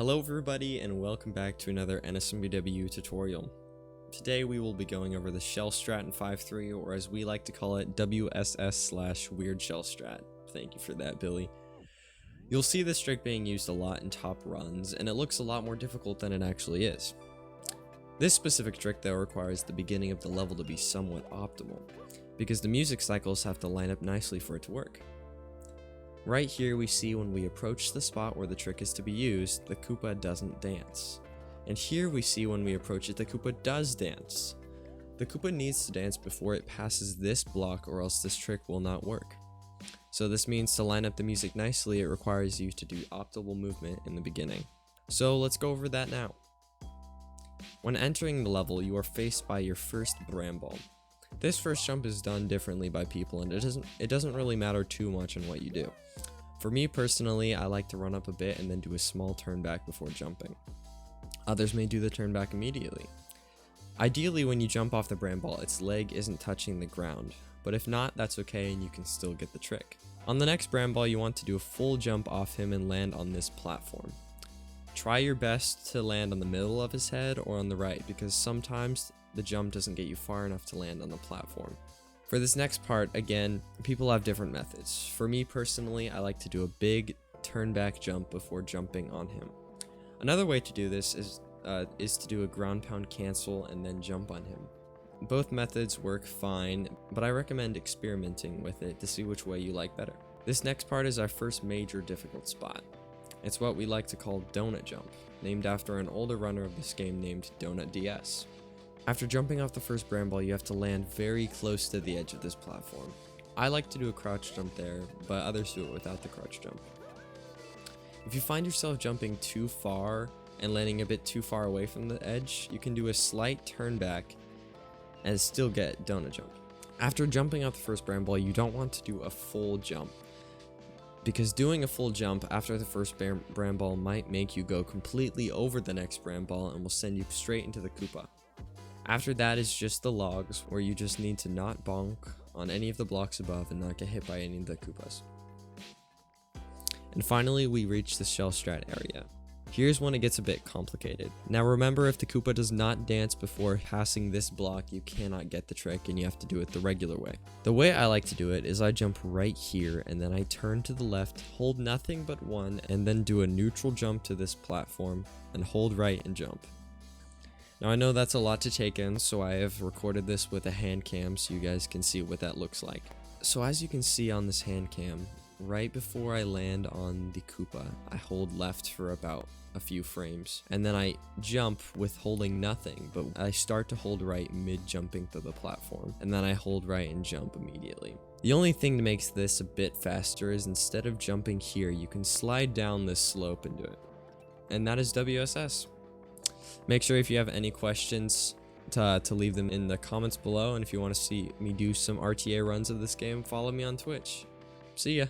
Hello everybody and welcome back to another NSMBW tutorial. Today we will be going over the shell strat in 5.3, or as we like to call it, WSS/weird shell strat. Thank you for that, Billy. You'll see this trick being used a lot in top runs, and it looks a lot more difficult than it actually is. This specific trick though requires the beginning of the level to be somewhat optimal, because the music cycles have to line up nicely for it to work. Right here we see when we approach the spot where the trick is to be used, the Koopa doesn't dance. And here we see when we approach it, the Koopa does dance. The Koopa needs to dance before it passes this block, or else this trick will not work. So this means to line up the music nicely, it requires you to do optimal movement in the beginning. So let's go over that now. When entering the level, you are faced by your first bramble. This first jump is done differently by people, and it doesn't really matter too much on what you do. For me personally, I like to run up a bit and then do a small turn back before jumping. Others may do the turn back immediately. Ideally, when you jump off the bramble, its leg isn't touching the ground, but if not, that's okay and you can still get the trick. On the next bramble, you want to do a full jump off him and land on this platform. Try your best to land on the middle of his head or on the right, because sometimes the jump doesn't get you far enough to land on the platform. For this next part, again, people have different methods. For me personally, I like to do a big turn back jump before jumping on him. Another way to do this is to do a ground pound cancel and then jump on him. Both methods work fine, but I recommend experimenting with it to see which way you like better. This next part is our first major difficult spot. It's what we like to call Donut Jump, named after an older runner of this game named Donut DS. After jumping off the first bramble, you have to land very close to the edge of this platform. I like to do a crouch jump there, but others do it without the crouch jump. If you find yourself jumping too far and landing a bit too far away from the edge, you can do a slight turn back and still get Donut Jump. After jumping off the first bramble, you don't want to do a full jump, because doing a full jump after the first bramble might make you go completely over the next bramble and will send you straight into the Koopa. After that is just the logs, where you just need to not bonk on any of the blocks above and not get hit by any of the Koopas. And finally, we reach the shell strat area. Here's when it gets a bit complicated. Now remember, if the Koopa does not dance before passing this block, you cannot get the trick and you have to do it the regular way. The way I like to do it is I jump right here and then I turn to the left, hold nothing but one, and then do a neutral jump to this platform and hold right and jump. Now I know that's a lot to take in, so I have recorded this with a hand cam so you guys can see what that looks like. So as you can see on this hand cam, right before I land on the Koopa, I hold left for about a few frames, and then I jump with holding nothing, but I start to hold right mid jumping to the platform, and then I hold right and jump immediately. The only thing that makes this a bit faster is instead of jumping here, you can slide down this slope and do it. And that is WSS. Make sure if you have any questions to leave them in the comments below, and if you want to see me do some RTA runs of this game, follow me on Twitch. See ya!